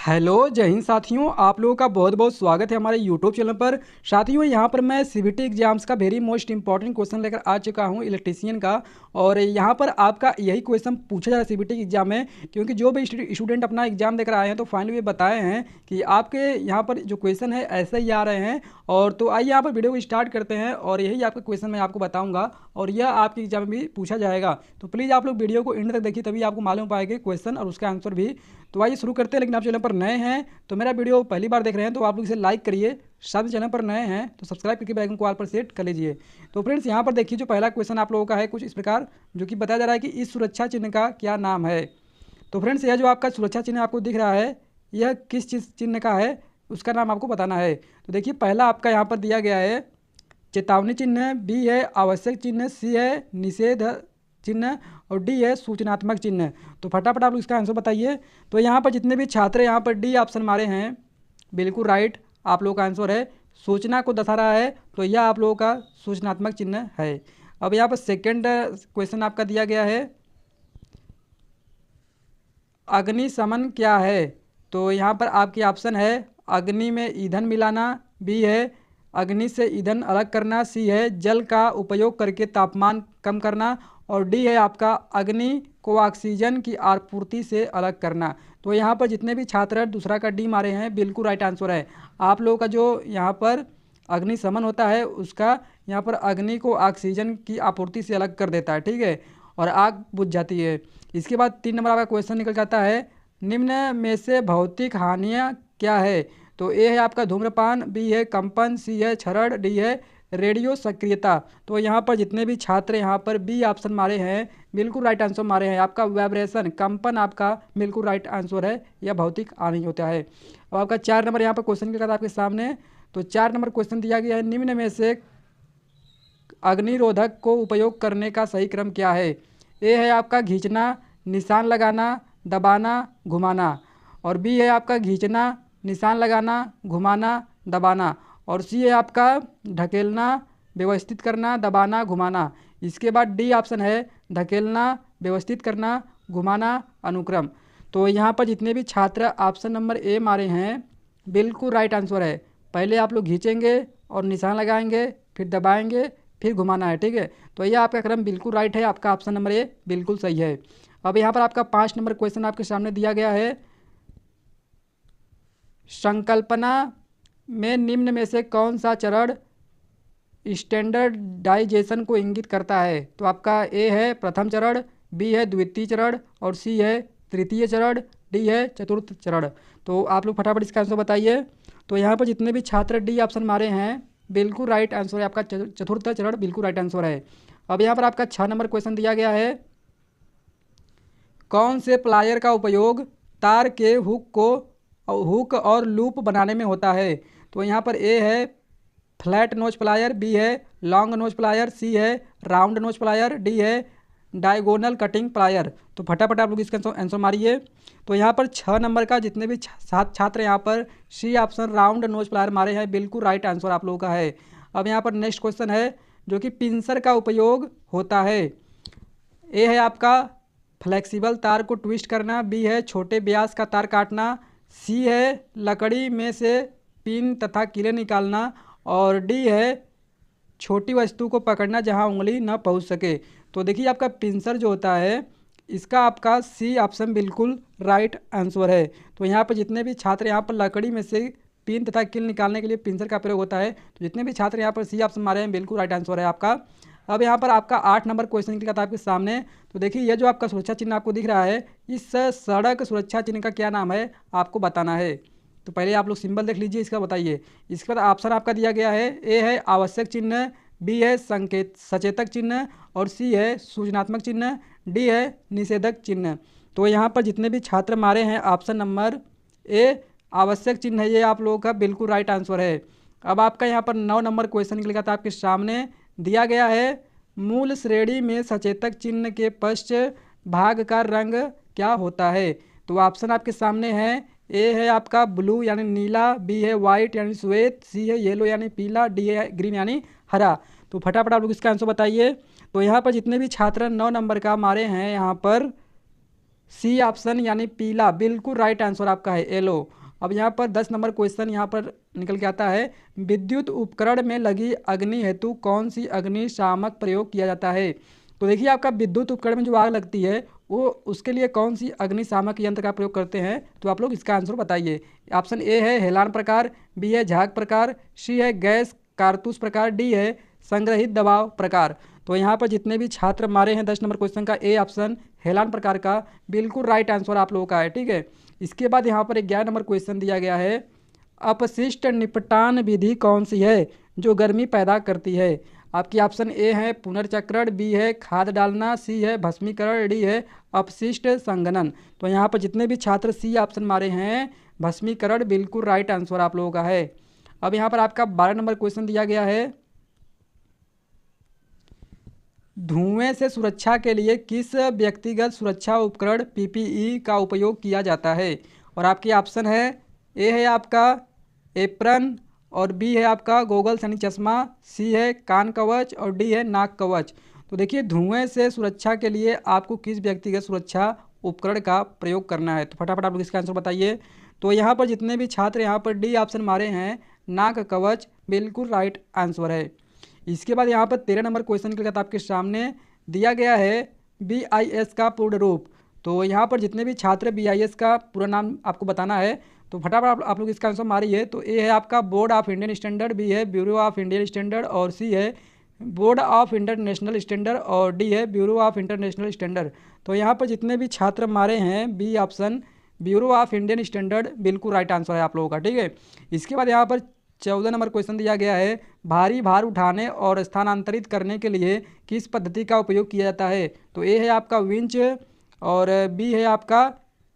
Hello जय हिंद साथियों, आप लोगों का बहुत बहुत स्वागत है हमारे यूट्यूब चैनल पर। साथियों, यहाँ पर मैं सीबीटी एग्जाम्स का वेरी मोस्ट इंपॉर्टेंट क्वेश्चन लेकर आ चुका हूँ इलेक्ट्रीशियन का। और यहाँ पर आपका यही क्वेश्चन पूछा जा रहा है सीबीटी एग्जाम में, क्योंकि जो भी स्टूडेंट अपना एग्जाम देकर आए हैं तो फाइनली ये बताए हैं कि आपके यहाँ पर जो क्वेश्चन है ऐसे ही आ रहे हैं। और तो आइए यहाँ पर वीडियो को स्टार्ट करते हैं और यही आपका क्वेश्चन मैं आपको बताऊँगा और यह आपके एग्जाम में भी पूछा जाएगा। तो प्लीज़ आप लोग वीडियो को एंड तक देखिए, तभी आपको मालूम पाएगा क्वेश्चन और उसका आंसर भी। तो आइए शुरू करते हैं। लेकिन आप चैनल पर नए हैं तो मेरा वीडियो पहली बार देख रहे हैं तो आप लोग इसे लाइक करिए, साथ ही चैनल पर नए हैं तो सब्सक्राइब करके बेल आइकन को ऑल पर सेट कर लीजिए। तो फ्रेंड्स, यहाँ पर देखिए जो पहला क्वेश्चन आप लोगों का है कुछ इस प्रकार, जो कि बताया जा रहा है कि इस सुरक्षा चिन्ह का क्या नाम है। तो फ्रेंड्स, यह जो आपका सुरक्षा चिन्ह आपको दिख रहा है यह किस चीज़ चिन्ह का है, उसका नाम आपको बताना है। तो देखिए पहला आपका यहाँ पर दिया गया है चेतावनी चिन्ह, बी है आवश्यक चिन्ह, सी है निषेध चिन्ह और डी है सूचनात्मक चिन्ह। तो फटाफट आप लोग इसका आंसर बताइए। तो यहाँ पर जितने भी छात्र यहाँ पर डी ऑप्शन मारे हैं बिल्कुल राइट आप लोगों का आंसर है। सूचना को दर्शा रहा है तो यह आप लोगों का सूचनात्मक चिन्ह है। अब यहाँ पर सेकंड क्वेश्चन आपका दिया गया है अग्निशमन क्या है। तो यहाँ पर आपकी ऑप्शन है अग्नि में ईंधन मिलाना, बी है अग्नि से ईंधन अलग करना, सी है जल का उपयोग करके तापमान कम करना और डी है आपका अग्नि को ऑक्सीजन की आपूर्ति से अलग करना। तो यहाँ पर जितने भी छात्र दूसरा का डी मारे हैं बिल्कुल राइट आंसर है। आप लोगों का जो यहाँ पर अग्निशमन होता है उसका यहाँ पर अग्नि को ऑक्सीजन की आपूर्ति से अलग कर देता है, ठीक है, और आग बुझ जाती है। इसके बाद 3 नंबर आपका क्वेश्चन निकल जाता है निम्न में से भौतिक हानियाँ क्या है। तो ए है आपका धूम्रपान, बी है कंपन, सी है क्षरण, डी है रेडियो सक्रियता। तो यहाँ पर जितने भी छात्र यहाँ पर बी ऑप्शन मारे हैं बिल्कुल राइट आंसर मारे हैं। आपका वाइब्रेशन कंपन आपका बिल्कुल राइट आंसर है, यह भौतिक हानि होता है। अब आपका 4 नंबर यहाँ पर क्वेश्चन निकल आपके सामने। तो 4 नंबर क्वेश्चन दिया गया है निम्न में से अग्निरोधक को उपयोग करने का सही क्रम क्या है। ए है आपका खींचना, निशान लगाना, दबाना, घुमाना और बी है आपका खींचना, निशान लगाना, घुमाना, दबाना और सी है आपका ढकेलना, व्यवस्थित करना, दबाना, घुमाना। इसके बाद डी ऑप्शन है ढकेलना, व्यवस्थित करना, घुमाना, अनुक्रम। तो यहाँ पर जितने भी छात्र ऑप्शन नंबर ए मारे हैं बिल्कुल राइट आंसर है। पहले आप लोग खींचेंगे और निशान लगाएंगे, फिर दबाएंगे, फिर घुमाना है, ठीक है। तो यह आपका क्रम बिल्कुल राइट है, आपका ऑप्शन नंबर ए बिल्कुल सही है। अब यहाँ पर आपका 5 नंबर क्वेश्चन आपके सामने दिया गया है संकल्पना में निम्न में से कौन सा चरण स्टैंडर्डाइजेशन को इंगित करता है। तो आपका ए है प्रथम चरण, बी है द्वितीय चरण और सी है तृतीय चरण, डी है चतुर्थ चरण। तो आप लोग फटाफट इसका आंसर बताइए। तो यहाँ पर जितने भी छात्र डी ऑप्शन मारे हैं बिल्कुल राइट आंसर है, आपका चतुर्थ चरण बिल्कुल राइट आंसर है। अब यहाँ पर आपका 6 नंबर क्वेश्चन दिया गया है कौन से प्लायर का उपयोग तार के हुक और लूप बनाने में होता है। तो यहाँ पर ए है फ्लैट नोज प्लायर, बी है लॉन्ग नोज प्लायर, सी है राउंड नोज प्लायर, डी है डायगोनल कटिंग प्लायर। तो फटाफट आप लोग इसका आंसर मारिए। तो यहाँ पर 6 नंबर का जितने भी छात्र यहाँ पर C option round nose plier मारे हैं बिल्कुल राइट आंसर आप लोगों का है। अब यहाँ पर नेक्स्ट क्वेश्चन है जो कि पिंसर का उपयोग होता है। ए है आपका फ्लेक्सिबल तार को ट्विस्ट करना, बी है छोटे व्यास का तार काटना, सी है लकड़ी में से पिन तथा कीले निकालना और डी है छोटी वस्तु को पकड़ना जहां उंगली न पहुंच सके। तो देखिए आपका पिंसर जो होता है इसका आपका सी ऑप्शन बिल्कुल राइट आंसर है। तो यहाँ पर जितने भी छात्र यहाँ पर लकड़ी में से पिन तथा कील निकालने के लिए पिंसर का प्रयोग होता है, तो जितने भी छात्र यहाँ पर सी ऑप्शन मारे हैं बिल्कुल राइट आंसर है आपका। अब यहाँ पर आपका 8 नंबर क्वेश्चन निकला था आपके सामने। तो देखिए ये जो आपका सुरक्षा चिन्ह आपको दिख रहा है इस सड़क सुरक्षा चिन्ह का क्या नाम है आपको बताना है। तो पहले आप लोग सिंबल देख लीजिए, इसका बताइए। इसके बाद ऑप्शन आपका दिया गया है ए है आवश्यक चिन्ह, बी है संकेत सचेतक चिन्ह और सी है सूचनात्मक चिन्ह, डी है निषेधक चिन्ह। तो यहाँ पर जितने भी छात्र मारे हैं ऑप्शन नंबर ए आवश्यक चिन्ह है, ये आप लोगों का बिल्कुल राइट आंसर है। अब आपका यहाँ पर 9 नंबर क्वेश्चन निकलेगा था आपके सामने। दिया गया है मूल श्रेणी में सचेतक चिन्ह के पश्च भाग का रंग क्या होता है। तो ऑप्शन आपके सामने है ए है आपका ब्लू यानी नीला, बी है वाइट यानी श्वेत, सी है येलो यानी पीला, डी है ग्रीन यानी हरा। तो फटाफट आप लोग इसका आंसर बताइए। तो यहाँ पर जितने भी छात्र 9 नंबर का मारे हैं यहाँ पर सी ऑप्शन यानी पीला बिल्कुल राइट आंसर आपका है येलो। अब यहाँ पर 10 नंबर क्वेश्चन यहाँ पर निकल के आता है, विद्युत उपकरण में लगी अग्नि हेतु कौन सी अग्निशामक प्रयोग किया जाता है। तो देखिए आपका विद्युत उपकरण में जो आग लगती है वो उसके लिए कौन सी अग्निशामक यंत्र का प्रयोग करते हैं, तो आप लोग इसका आंसर बताइए। ऑप्शन ए है हेलान प्रकार, बी है झाग प्रकार, सी है गैस कारतूस प्रकार, डी है संग्रहित दबाव प्रकार। तो यहाँ पर जितने भी छात्र मारे हैं 10 नंबर क्वेश्चन का ए ऑप्शन हेलान प्रकार का बिल्कुल राइट आंसर आप लोगों का है, ठीक है। इसके बाद यहाँ पर 11 नंबर क्वेश्चन दिया गया है, अपशिष्ट निपटान विधि कौन सी है जो गर्मी पैदा करती है। आपकी ऑप्शन ए है पुनर्चक्रण, बी है खाद डालना, सी है भस्मीकरण, डी है अपशिष्ट संघनन। तो यहाँ पर जितने भी छात्र सी ऑप्शन मारे हैं भस्मीकरण बिल्कुल राइट आंसर आप लोगों का है। अब यहाँ पर आपका 12 नंबर क्वेश्चन दिया गया है, धुएं से सुरक्षा के लिए किस व्यक्तिगत सुरक्षा उपकरण पीपीई का उपयोग किया जाता है। और आपके ऑप्शन है ए है आपका एप्रन, और बी है आपका गोगल्स यानी चश्मा, सी है कान कवच, और डी है नाक कवच। तो देखिए धुएं से सुरक्षा के लिए आपको किस व्यक्तिगत सुरक्षा उपकरण का प्रयोग करना है, तो फटाफट आप लोग इसका आंसर बताइए। तो यहाँ पर जितने भी छात्र यहाँ पर डी ऑप्शन मारे हैं नाक कवच बिल्कुल राइट आंसर है। इसके बाद यहाँ पर 13 नंबर क्वेश्चन के लिए आपके सामने दिया गया है BIS का पूर्ण रूप। तो यहाँ पर जितने भी छात्र BIS का पूरा नाम आपको बताना है, तो फटाफट आप लोग इसका आंसर मारिए। तो ए है आपका board of Indian standard, B है ब्यूरो ऑफ इंडियन स्टैंडर्ड, और सी है बोर्ड ऑफ इंटरनेशनल स्टैंडर्ड, और डी है ब्यूरो ऑफ इंटरनेशनल स्टैंडर्ड। तो यहाँ पर जितने भी छात्र मारे हैं B option bureau of Indian standard बिल्कुल राइट आंसर है आप लोगों का, ठीक है। इसके बाद यहाँ पर 14 नंबर क्वेश्चन दिया गया है, भारी भार उठाने और स्थानांतरित करने के लिए किस पद्धति का उपयोग किया जाता है। तो ए है आपका विंच, और बी है आपका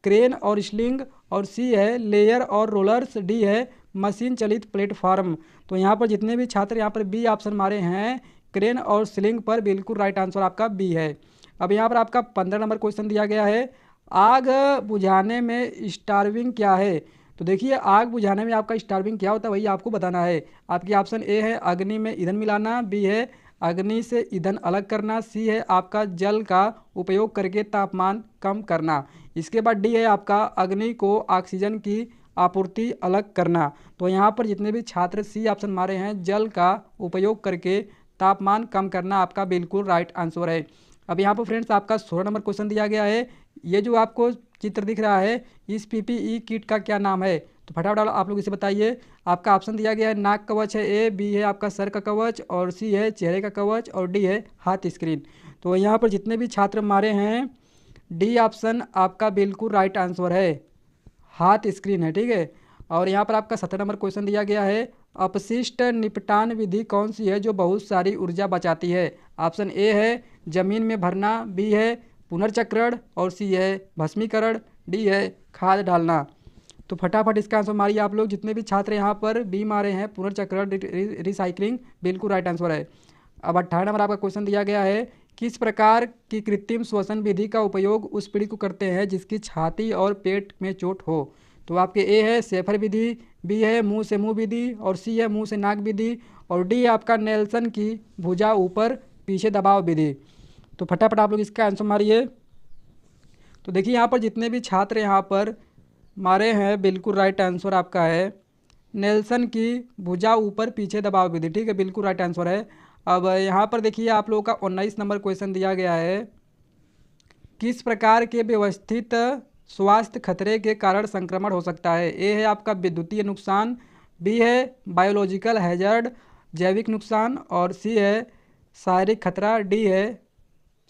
क्रेन और स्लिंग, और सी है लेयर और रोलर्स, डी है मशीन चलित प्लेटफॉर्म। तो यहाँ पर जितने भी छात्र यहाँ पर बी ऑप्शन मारे हैं क्रेन और स्लिंग पर बिल्कुल राइट आंसर आपका बी है। अब यहाँ पर आपका 15 नंबर क्वेश्चन दिया गया है, आग बुझाने में स्टार्विंग क्या है। तो देखिए आग बुझाने में आपका स्टार्विंग क्या होता है वही आपको बताना है। आपकी ऑप्शन ए है अग्नि में ईंधन मिलाना, बी है अग्नि से ईंधन अलग करना, सी है आपका जल का उपयोग करके तापमान कम करना, इसके बाद डी है आपका अग्नि को ऑक्सीजन की आपूर्ति अलग करना। तो यहाँ पर जितने भी छात्र सी ऑप्शन मारे हैं जल का उपयोग करके तापमान कम करना आपका बिल्कुल राइट आंसर है। अब यहाँ पर फ्रेंड्स आपका 16 नंबर क्वेश्चन दिया गया है, ये जो आपको चित्र दिख रहा है इस पीपीई किट का क्या नाम है, तो फटाफट आप लोग इसे बताइए। आपका ऑप्शन दिया गया है नाक कवच है ए, बी है आपका सर का कवच, और सी है चेहरे का कवच, और डी है हाथ स्क्रीन। तो यहाँ पर जितने भी छात्र मारे हैं डी ऑप्शन आपका बिल्कुल राइट आंसर है, हाथ स्क्रीन है, ठीक है। और यहाँ पर आपका 17 नंबर क्वेश्चन दिया गया है, अपशिष्ट निपटान विधि कौन सी है जो बहुत सारी ऊर्जा बचाती है। ऑप्शन ए है जमीन में भरना, बी है पुनर्चक्रण, और सी है भस्मीकरण, डी है खाद डालना। तो फटाफट इसका आंसर मारिए आप लोग, जितने भी छात्र यहाँ पर बी मारे हैं पुनर्चक्रण रिसाइकलिंग बिल्कुल राइट आंसर है। अब 18 नंबर आपका क्वेश्चन दिया गया है, किस प्रकार की कृत्रिम श्वसन विधि का उपयोग उस पीढ़ी को करते हैं जिसकी छाती और पेट में चोट हो। तो आपके ए है शेफर विधि, बी है मुंह से मुंह विधि, और सी है मुंह से नाक विधि, और डी आपका नेल्सन की भुजा ऊपर पीछे दबाव विधि। तो फटाफट आप लोग इसका आंसर मारिए। तो देखिए यहाँ पर जितने भी छात्र यहाँ पर मारे हैं बिल्कुल राइट आंसर आपका है नेल्सन की भुजा ऊपर पीछे दबाव विधि, ठीक है, बिल्कुल राइट आंसर है। अब यहाँ पर देखिए आप लोगों का 19 नंबर क्वेश्चन दिया गया है, किस प्रकार के व्यवस्थित स्वास्थ्य खतरे के कारण संक्रमण हो सकता है। ए है आपका विद्युतीय नुकसान, बी है बायोलॉजिकल हैजर्ड जैविक नुकसान, और सी है शारीरिक खतरा, डी है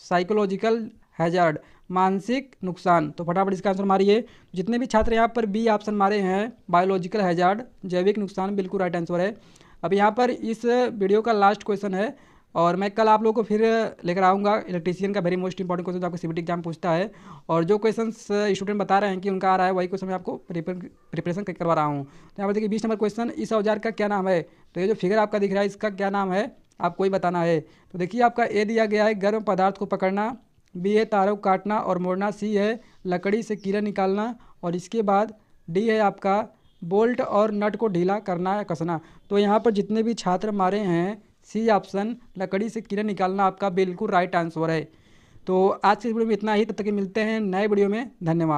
साइकोलॉजिकल हैजर्ड मानसिक नुकसान। तो फटाफट इसका आंसर मारिए। जितने भी छात्र यहाँ पर बी ऑप्शन मारे हैं बायोलॉजिकल हैजर्ड जैविक नुकसान बिल्कुल राइट आंसर है। अब यहाँ पर इस वीडियो का लास्ट क्वेश्चन है, और मैं कल आप लोगों को फिर लेकर आऊँगा इलेक्ट्रीशियन का वेरी मोस्ट इंपॉर्टेंट क्वेश्चन जो आपको सीबीटी एग्जाम पूछता है, और जो क्वेश्चन स्टूडेंट बता रहे हैं कि उनका आ रहा है वही क्वेश्चन मैं आपको प्रिपरेशन करवा रहा हूँ। तो यहाँ पर देखिए 20 नंबर क्वेश्चन, इस औजार का क्या नाम है। तो ये जो फिगर आपका दिख रहा है इसका क्या नाम है आपको ही बताना है। तो देखिए आपका ए दिया गया है गर्म पदार्थ को पकड़ना, बी है तारों को काटना और मोड़ना, सी है लकड़ी से कीड़ा निकालना, और इसके बाद डी है आपका बोल्ट और नट को ढीला करना या कसना। तो यहाँ पर जितने भी छात्र मारे हैं सी ऑप्शन लकड़ी से कीड़ा निकालना आपका बिल्कुल राइट आंसर है। तो आज की वीडियो में इतना ही, तब तक के मिलते हैं नए वीडियो में। धन्यवाद।